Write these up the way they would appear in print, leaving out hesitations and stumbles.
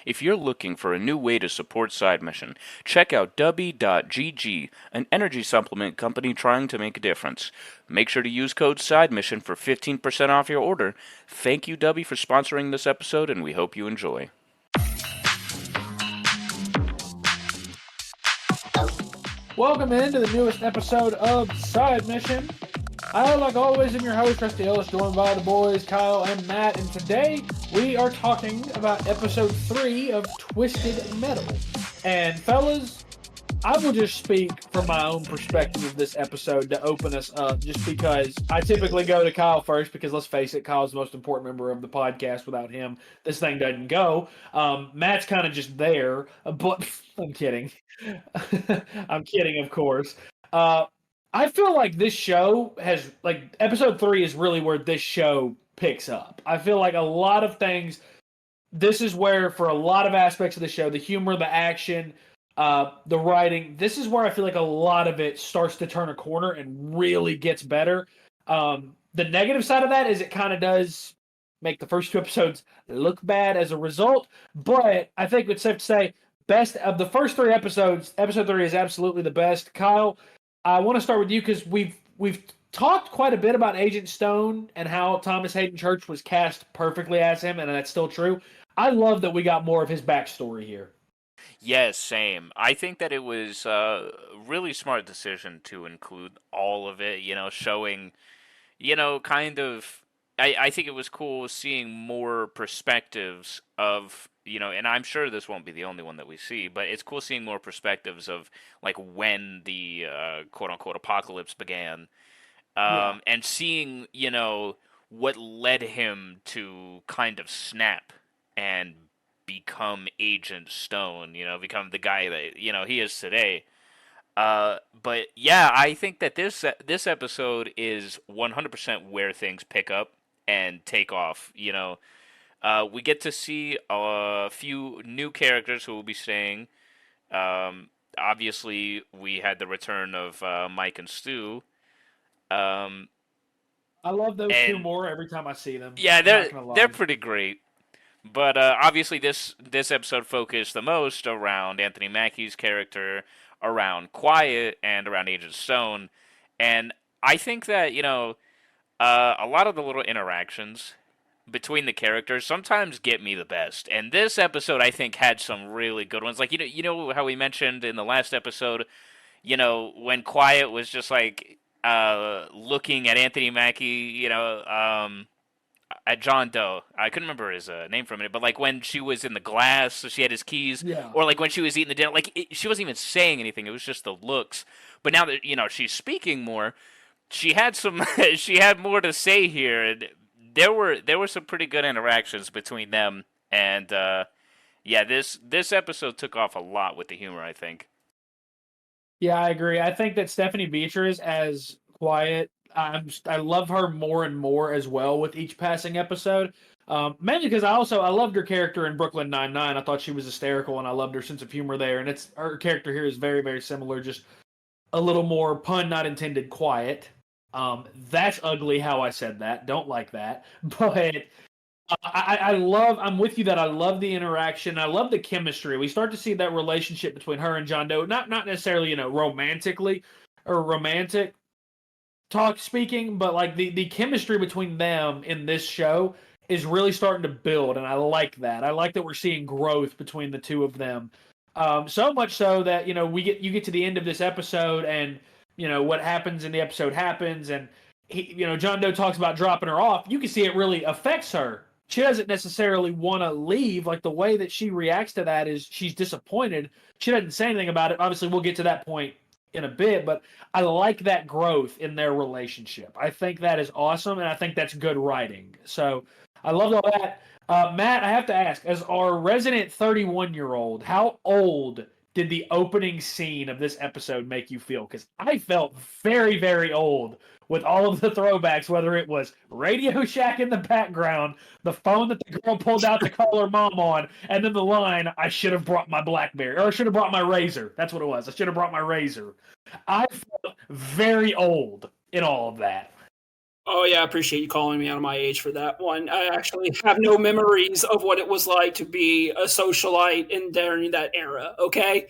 If you're looking for a new way to support Side Mission, check out Dubby.gg, an energy supplement company trying to make a difference. Make sure to use code SIDEMISSION for 15% off your order. Thank you, Dubby, for sponsoring this episode, and we hope you enjoy. Welcome into the newest episode of Side Mission. I, like always, am your host, Rusty Ellis, joined by the boys, Kyle and Matt, and today we are talking about episode 3 of Twisted Metal. And fellas, I will just speak from my own perspective of this episode to open us up, just because I typically go to Kyle first, because let's face it, Kyle's the most important member of the podcast. Without him, this thing doesn't go. Matt's kind of just there, but I'm kidding. I'm kidding, of course. I feel like this show has, like, episode 3 is really where this show picks up. I feel like a lot of things, this is where, for a lot of aspects of the show, the humor, the action, the writing, this is where I feel like a lot of it starts to turn a corner and really gets better. The negative side of that is it kind of does make the first 2 episodes look bad as a result, but I think it's safe to say, best of the first 3 episodes, episode 3 is absolutely the best. Kyle, I want to start with you because we've talked quite a bit about Agent Stone and how Thomas Hayden Church was cast perfectly as him, and that's still true. I love that we got more of his backstory here. Yes, same. I think that it was a really smart decision to include all of it, showing, kind of. I think it was cool seeing more perspectives of, and I'm sure this won't be the only one that we see, but it's cool seeing more perspectives of, like, when the quote-unquote apocalypse began, and seeing, what led him to kind of snap and become Agent Stone, become the guy that, he is today. But yeah, I think that this episode is 100% where things pick up and take off. We get to see a few new characters who will be staying. Obviously, we had the return of Mike and Stu. Um, I love those 2 and more every time I see them. yeah, I'm not they're gonna they're lie. pretty great. But obviously, this episode focused the most around Anthony Mackie's character, around Quiet, and around Agent Stone. And I think that a lot of the little interactions between the characters sometimes get me the best. And this episode, I think, had some really good ones. Like how we mentioned in the last episode, when Quiet was just like looking at Anthony Mackie, at John Doe. I couldn't remember his name for a minute, but like when she was in the glass, so she had his keys, Yeah. or like when she was eating the dinner, she wasn't even saying anything. It was just the looks. But now that she's speaking more, she had some, she had more to say here, and there were some pretty good interactions between them. And yeah, this episode took off a lot with the humor, I think. Yeah, I agree. I think that Stephanie Beatriz as Quiet, I love her more and more as well with each passing episode. Mainly because I loved her character in Brooklyn Nine-Nine. I thought she was hysterical, and I loved her sense of humor there. And her character here is very, very similar, just a little more, pun not intended, quiet. That's ugly how I said that. Don't like that. But I'm with you that I love the interaction. I love the chemistry. We start to see that relationship between her and John Doe, not necessarily, romantically or romantic talk speaking, but like the chemistry between them in this show is really starting to build, and I like that. I like that we're seeing growth between the 2 of them. So much so that you get to the end of this episode, and what happens in the episode happens, and John Doe talks about dropping her off. You can see it really affects her. She doesn't necessarily want to leave. Like, the way that she reacts to that is she's disappointed. She doesn't say anything about it. Obviously, we'll get to that point in a bit, but I like that growth in their relationship. I think that is awesome, and I think that's good writing. So I love all that. Matt, I have to ask, as our resident 31-year-old, how old did the opening scene of this episode make you feel? Because I felt very, very old with all of the throwbacks, whether it was Radio Shack in the background, the phone that the girl pulled out to call her mom on, and then the line, I should have brought my BlackBerry, or I should have brought my razor. That's what it was. I should have brought my razor. I felt very old in all of that. Oh yeah, I appreciate you calling me out of my age for that one. I actually have no memories of what it was like to be a socialite in during that era. Okay,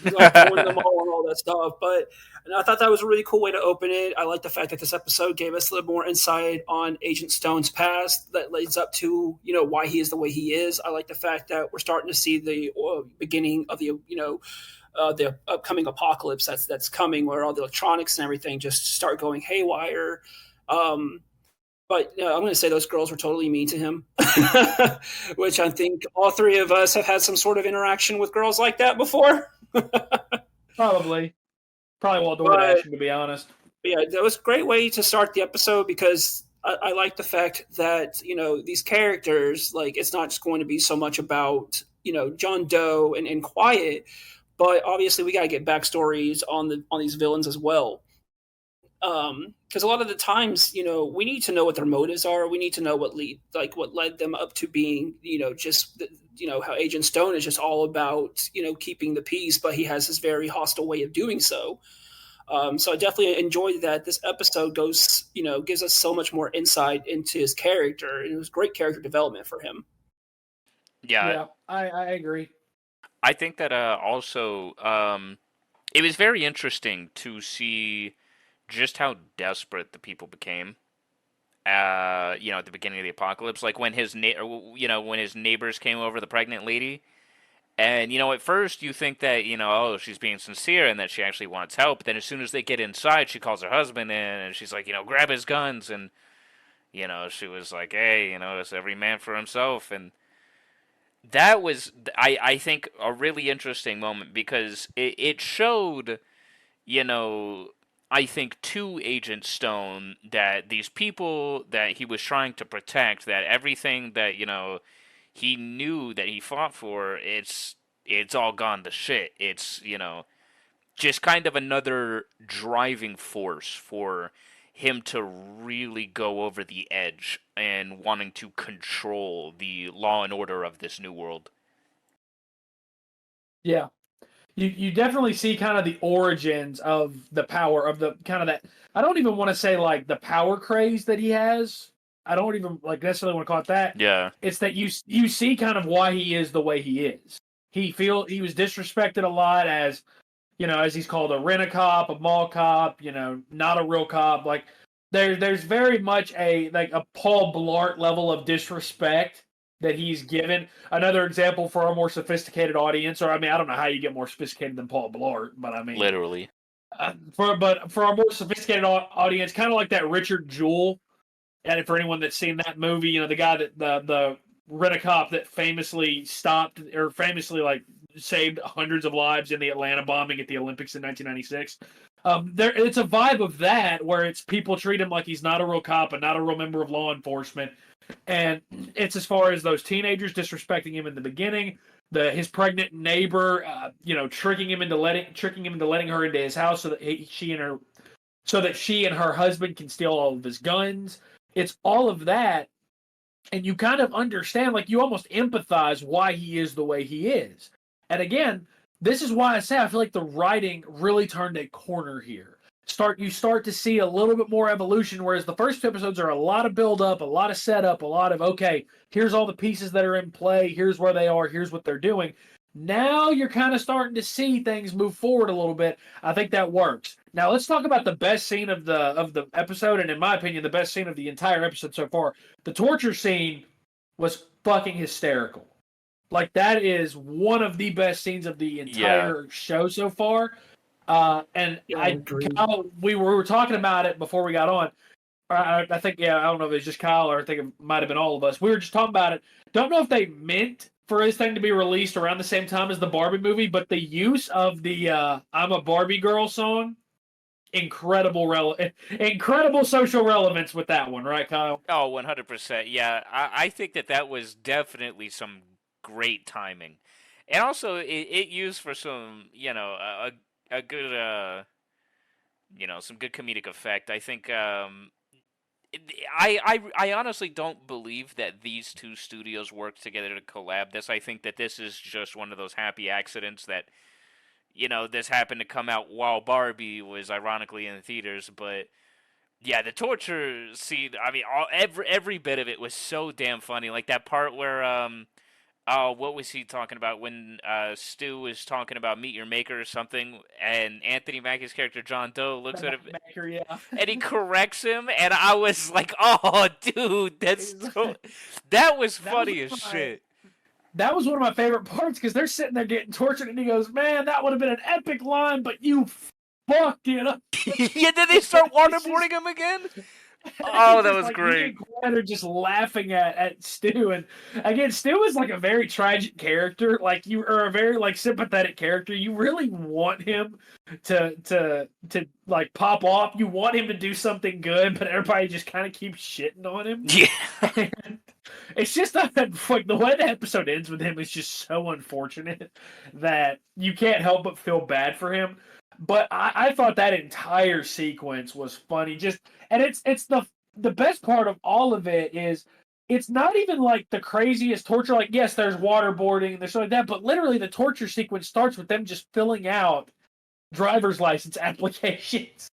like going to the mall and all that stuff. But and I thought that was a really cool way to open it. I like the fact that this episode gave us a little more insight on Agent Stone's past that leads up to why he is the way he is. I like the fact that we're starting to see the beginning of the upcoming apocalypse that's coming, where all the electronics and everything just start going haywire. Um, but I'm going to say those girls were totally mean to him, which I think all three of us have had some sort of interaction with girls like that before. Probably, probably Walt But DoorDashing, to be honest. yeah, that was a great way to start the episode because I like the fact that these characters, like, it's not just going to be so much about John Doe and Quiet, but obviously we got to get backstories on these villains as well. Because a lot of the times, we need to know what their motives are. We need to know what led them up to being, just how Agent Stone is just all about keeping the peace, but he has this very hostile way of doing so. So I definitely enjoyed that. This episode gives us so much more insight into his character, and it was great character development for him. Yeah, Yeah, I agree. I think that also it was very interesting to see just how desperate the people became. At the beginning of the apocalypse, like when when his neighbors came over, the pregnant lady, and at first you think that oh, she's being sincere and that she actually wants help. But then as soon as they get inside, she calls her husband in and she's like, grab his guns, and she was like, hey, it's every man for himself, and that was I think a really interesting moment because it showed you know, I think to Agent Stone that these people that he was trying to protect, that everything that, he knew that he fought for, it's all gone to shit. It's, just kind of another driving force for him to really go over the edge and wanting to control the law and order of this new world. Yeah, you definitely see kind of the origins of the power of the kind of that. I don't even want to say like the power craze that he has. I don't even like necessarily want to call it that. Yeah, It's that you see kind of why he is the way he is. He was disrespected a lot as as he's called a rent a cop, a mall cop, not a real cop. Like there's very much a Paul Blart level of disrespect that he's given. Another example for a more sophisticated audience, or I mean, I don't know how you get more sophisticated than Paul Blart, but I mean, literally. for a more sophisticated audience, kind of like that Richard Jewell, and for anyone that's seen that movie, the guy that the rent a cop that famously stopped or famously like saved hundreds of lives in the Atlanta bombing at the Olympics in 1996. It's a vibe of that where it's people treat him like he's not a real cop and not a real member of law enforcement, and it's as far as those teenagers disrespecting him in the beginning, his pregnant neighbor, tricking him into letting her into his house so that she and her husband can steal all of his guns. It's all of that, and you kind of understand, like you almost empathize why he is the way he is. And again, this is why I say I feel like the writing really turned a corner here. You start to see a little bit more evolution, whereas the first two episodes are a lot of build up, a lot of setup, a lot of okay, here's all the pieces that are in play, here's where they are, here's what they're doing. Now you're kind of starting to see things move forward a little bit. I think that works. Now let's talk about the best scene of the episode, and in my opinion, the best scene of the entire episode so far. The torture scene was fucking hysterical. Like that is one of the best scenes of the Yeah. entire show so far. And Yeah, I agree. Kyle, we were talking about it before we got on. I think I don't know if it was just Kyle or I think it might have been all of us. We were just talking about it. Don't know if they meant for this thing to be released around the same time as the Barbie movie, but the use of the "I'm a Barbie Girl" song, incredible social relevance with that one, right, Kyle? Oh, 100%. Yeah, I think that was definitely some great timing. And also, it used for some, a good, some good comedic effect. I think, I honestly don't believe that these two studios worked together to collab this. I think that this is just one of those happy accidents that, this happened to come out while Barbie was ironically in the theaters, but Yeah, the torture scene. I mean, every bit of it was so damn funny. Like that part where oh, what was he talking about when Stu was talking about Meet Your Maker or something, and Anthony Mackie's character John Doe looks The at him Maker, yeah. and he corrects him, and I was like, "Oh, dude, that was That was funny as shit." that was one of my favorite parts because they're sitting there getting tortured, and he goes, "Man, that would have been an epic line, but you fucked it up." Yeah, did they start waterboarding him again? Oh, that was Me great. and Glenn are just laughing at Stu, and again, Stu is like a very tragic character. Like you are a very like sympathetic character. You really want him to like pop off. You want him to do something good, but everybody just kind of keeps shitting on him. Yeah. And it's just like the way the episode ends with him is just so unfortunate that you can't help but feel bad for him. But I thought that entire sequence was funny. Just and it's the best part of all of it is it's not even like the craziest torture. Like yes, there's waterboarding and there's stuff like that, but literally the torture sequence starts with them just filling out driver's license applications.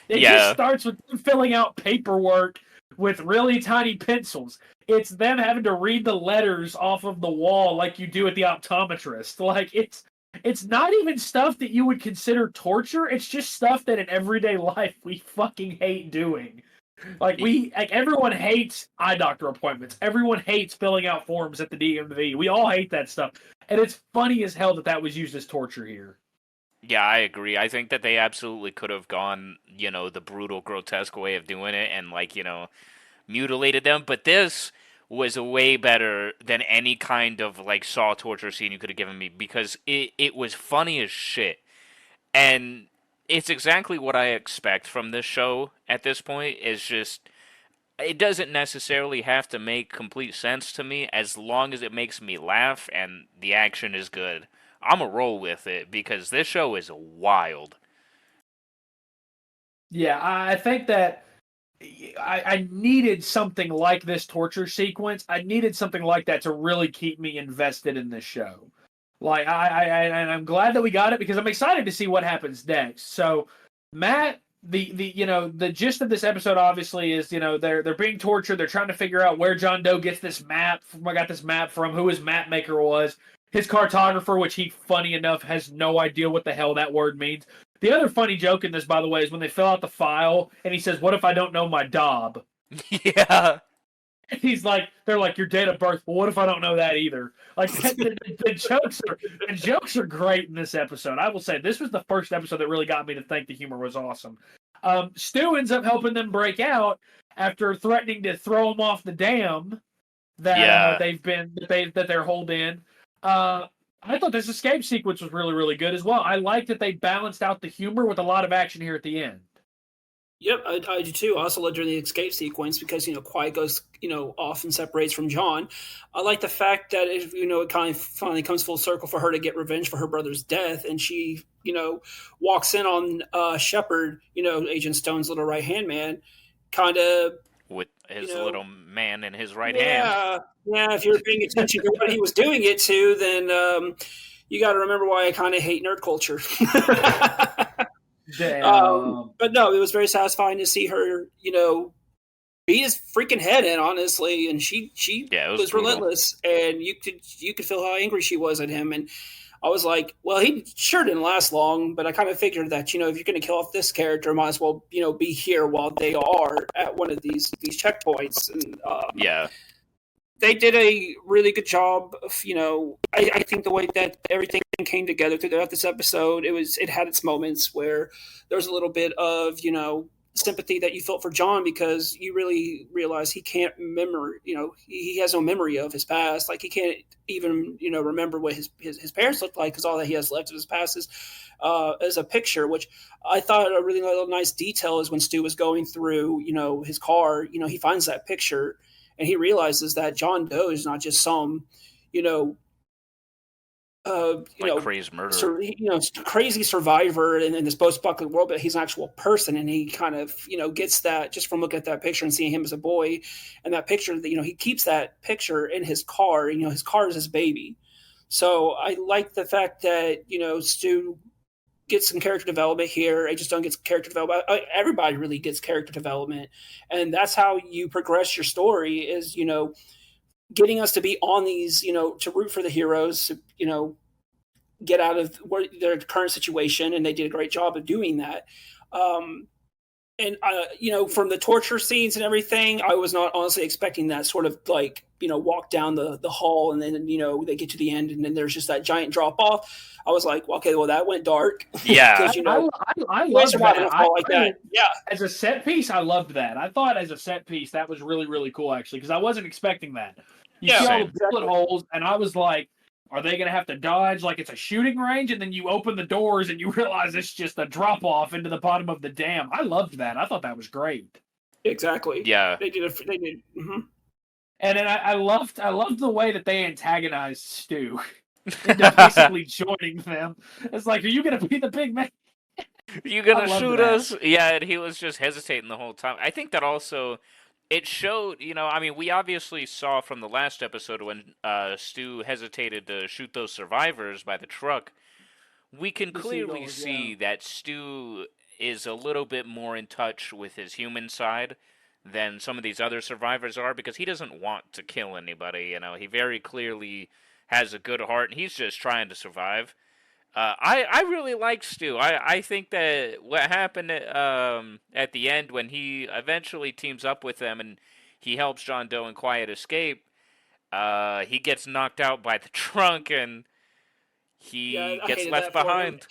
It just Yeah. starts with them filling out paperwork with really tiny pencils. It's them having to read the letters off of the wall like you do at the optometrist. Like it's not even stuff that you would consider torture. It's just stuff that in everyday life we fucking hate doing. Like everyone hates eye doctor appointments. Everyone hates filling out forms at the DMV. We all hate that stuff. And it's funny as hell that that was used as torture here. Yeah, I agree. I think that they absolutely could have gone, the brutal, grotesque way of doing it and, like, mutilated them. But this was way better than any kind of, like, Saw torture scene you could have given me because it was funny as shit. And it's exactly what I expect from this show at this point. Is just, it doesn't necessarily have to make complete sense to me as long as it makes me laugh and the action is good. I'm a roll with it because this show is wild. Yeah, I think that I needed something like this torture sequence. I needed something like that to really keep me invested in this show. Like and I'm glad that we got it because I'm excited to see what happens next. So, Matt, the gist of this episode obviously is they're being tortured. They're trying to figure out where John Doe gets this map. I got this map from who his map maker was. His cartographer, which he funny enough has no idea what the hell that word means. The other funny joke in this, by the way, is when they fill out the file and he says, "What if I don't know my dob?" Yeah. And he's like, they're like, "Your date of birth." Well, what if I don't know that either? Like the jokes are great in this episode. I will say this was the first episode that really got me to think the humor was awesome. Stu ends up helping them break out after threatening to throw them off the dam that Yeah. they're holed in. I thought this escape sequence was really, really good as well. I liked that they balanced out the humor with a lot of action here at the end. Yep, I do too. I also loved during the escape sequence because Quiet goes off and separates from John. I like the fact that it kind of finally comes full circle for her to get revenge for her brother's death, and she walks in on Shepard, Agent Stone's little right hand man, kind of With his little man in his right hand. yeah. If you're paying attention to what he was doing it to, then you got to remember why I kind of hate nerd culture. But no, it was very satisfying to see her, beat his freaking head in, honestly, and she was relentless, and you could feel how angry she was at him, and I was like, well, he sure didn't last long, but I kind of figured that if you're going to kill off this character, might as well be here while they are at one of these checkpoints, and Yeah. they did a really good job of, I think the way that everything came together throughout this episode, it had its moments where there was a little bit of, sympathy that you felt for John because you really realize he can't remember, he has no memory of his past. Like he can't even, remember what his parents looked like because all that he has left of his past is a picture, which I thought a really nice detail is when Stu was going through, his car, he finds that picture and he realizes that John Doe is not just some, crazy murderer. Crazy survivor in this post-apocalyptic world, but he's an actual person, and he kind of, gets that just from looking at that picture and seeing him as a boy, and that picture that he keeps that picture in his car. His car is his baby. So I like the fact that Stu gets some character development here. Agent Stone gets character development. Everybody really gets character development, and that's how you progress your story. Is getting us to be on these, to root for the heroes, get out of their current situation, and they did a great job of doing that. And from the torture scenes and everything, I was not honestly expecting that sort of like walk down the hall, and then they get to the end, and then there's just that giant drop off. I was like, well, okay, well that went dark Yeah. because I you ain't loved surviving that. a fall like that. Yeah, As a set piece, I loved that. I thought as a set piece that was really really cool actually because I wasn't expecting that. You yeah, see all the Same. bullet exactly. holes, and I was like, are they going to have to dodge like it's a shooting range? And then you open the doors and you realize it's just a drop off into the bottom of the dam. I loved that. I thought that was great. Exactly. Yeah. They did. They did. And then I loved the way that they antagonized Stu into basically joining them. It's like, are you going to be the big man? You I gonna loved shoot that. us? Yeah, and he was just hesitating the whole time. I think that also it showed, I mean, we obviously saw from the last episode when Stu hesitated to shoot those survivors by the truck. We can The clearly seagulls, yeah. see that Stu is a little bit more in touch with his human side than some of these other survivors are because he doesn't want to kill anybody. He very clearly has a good heart and he's just trying to survive. I really like Stu. I think that what happened at the end when he eventually teams up with them and he helps John Doe and Quiet escape, he gets knocked out by the trunk and Yeah, he I gets hated left that for him. behind.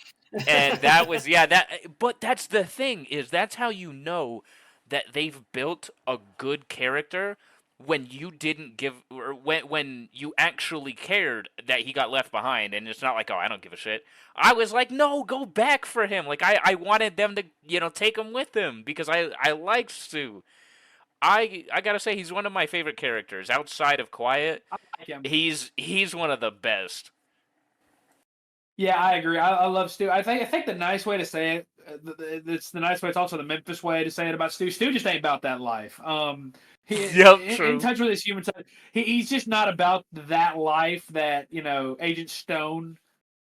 And that was yeah that but that's the thing is that's how you know that they've built a good character when you didn't give or when you actually cared that he got left behind and it's not like oh I don't give a shit. I was like no go back for him like I wanted them to take him with them because I like Stu. I gotta say he's one of my favorite characters outside of Quiet. I like him. He's one of the best. Yeah, I agree. I love Stu. I think the nice way to say it, it's the nice way. It's also the Memphis way to say it about Stu. Stu just ain't about that life. He Yep, in true. touch with his human side. He's just not about that life that Agent Stone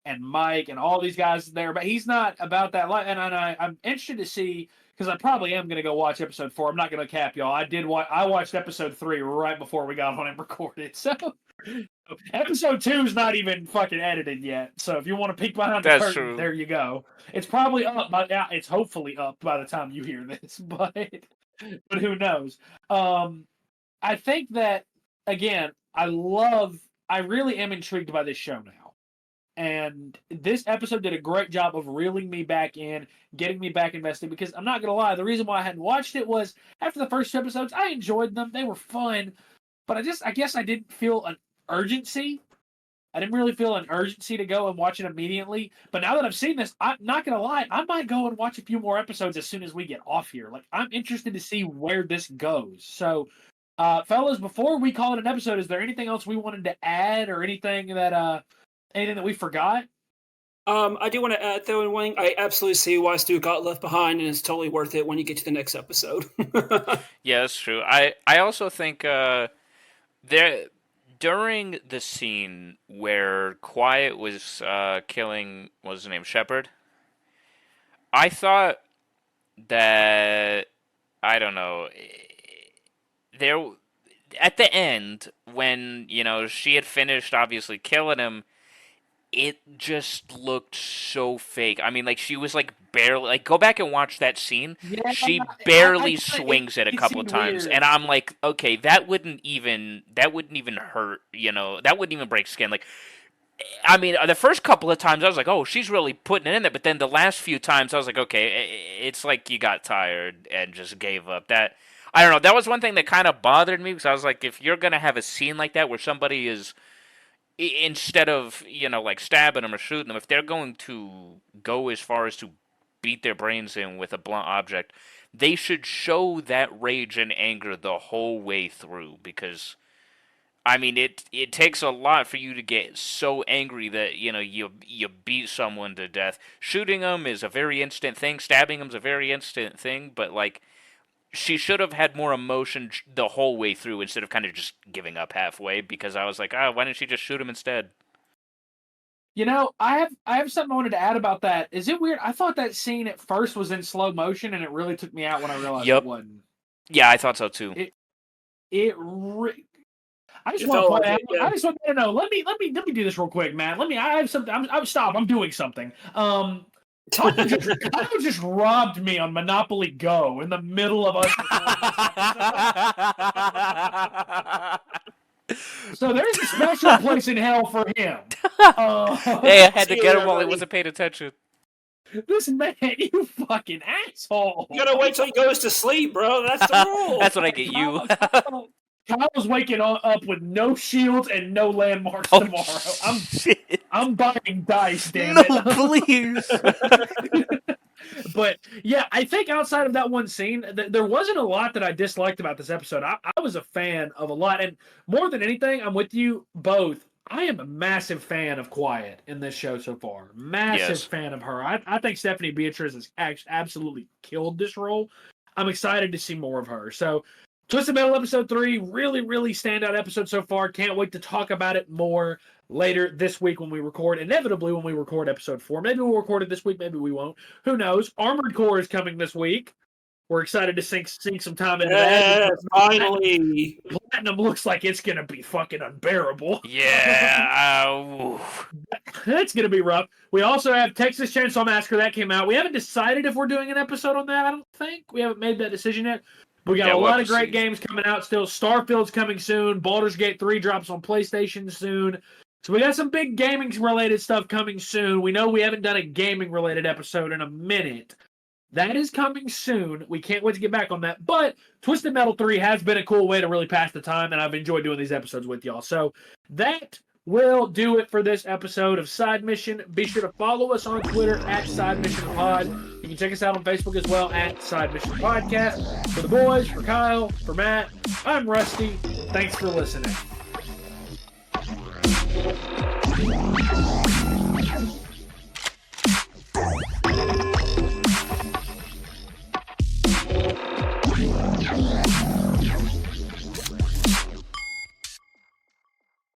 and Mike and all these guys there. But he's not about that life. And I'm interested to see because I probably am going to go watch episode 4. I'm not going to cap y'all. I watched episode 3 right before we got on and recorded. So episode 2 is not even fucking edited yet. So if you want to peek behind the That's curtain, true. there you go. It's probably up by yeah, it's hopefully up by the time you hear this, but who knows? I think that again, I really am intrigued by this show now. And this episode did a great job of reeling me back in, getting me back invested. Because I'm not gonna lie, the reason why I hadn't watched it was after the first 2 episodes, I enjoyed them; they were fun. But I guess I didn't feel an urgency. I didn't really feel an urgency to go and watch it immediately. But now that I've seen this, I'm not gonna lie, I might go and watch a few more episodes as soon as we get off here. Like I'm interested to see where this goes. So, fellas, before we call it an episode, is there anything else we wanted to add or anything that we forgot? I do want to add though, in one thing, I absolutely see why Stu got left behind, and it's totally worth it when you get to the next episode. Yeah, that's true. I also think there during the scene where Quiet was killing what was his name Shepard, I thought that I don't know there at the end when she had finished obviously killing him it just looked so fake. I mean, like she was like barely like go back and watch that scene. Yeah, She I barely thought swings it a it couple of seemed times, weird. and I'm like, okay, that wouldn't even hurt. That wouldn't even break skin. Like, I mean, the first couple of times I was like, oh, she's really putting it in there, but then the last few times I was like, okay, it's like you got tired and just gave up. That I don't know. That was one thing that kind of bothered me because I was like, if you're gonna have a scene like that where somebody is instead of like stabbing them or shooting them if they're going to go as far as to beat their brains in with a blunt object they should show that rage and anger the whole way through because I mean it takes a lot for you to get so angry that you beat someone to death. Shooting them is a very instant thing, stabbing them is a very instant thing, but like she should have had more emotion the whole way through instead of kind of just giving up halfway because I was like, why didn't she just shoot him instead? I have something I wanted to add about that. Is it weird? I thought that scene at first was in slow motion, and it really took me out when I realized it wasn't. Yeah, I thought so too. I just It want to felt point like out. it, yeah. I just want to know. Let me do this real quick, man. I have something. I'm stop. I'm doing something. Kyle just robbed me on Monopoly Go in the middle of us. So there's a special place in hell for him. Hey, I had to get him while he wasn't paying attention. This man, you fucking asshole. You gotta wait till he goes to sleep, bro. That's the rule. That's what I get you. Kyle's waking up with no shields and no landmarks tomorrow. Shit. I'm buying dice, damn No, it. please. But yeah, I think outside of that one scene, there wasn't a lot that I disliked about this episode. I was a fan of a lot, and more than anything, I'm with you both. I am a massive fan of Quiet in this show so far. Massive fan of her. I think Stephanie Beatriz has absolutely killed this role. I'm excited to see more of her. So, Twisted Metal episode 3, really, really standout episode so far. Can't wait to talk about it more later this week when we record. Inevitably, when we record episode 4. Maybe we'll record it this week, maybe we won't. Who knows? Armored Core is coming this week. We're excited to sink some time into that. Finally. Platinum looks like it's going to be fucking unbearable. Yeah. It's going to be rough. We also have Texas Chainsaw Massacre that came out. We haven't decided if we're doing an episode on that, I don't think. We haven't made that decision yet. We got a lot of great games coming out still. Starfield's coming soon. Baldur's Gate 3 drops on PlayStation soon. So we got some big gaming-related stuff coming soon. We know we haven't done a gaming-related episode in a minute. That is coming soon. We can't wait to get back on that. But Twisted Metal 3 has been a cool way to really pass the time, and I've enjoyed doing these episodes with y'all. So that will do it for this episode of Side Mission. Be sure to follow us on Twitter at Side Mission Pod. You can check us out on Facebook as well at Side Mission Podcast. For the boys, for Kyle, for Matt, I'm Rusty. Thanks for listening.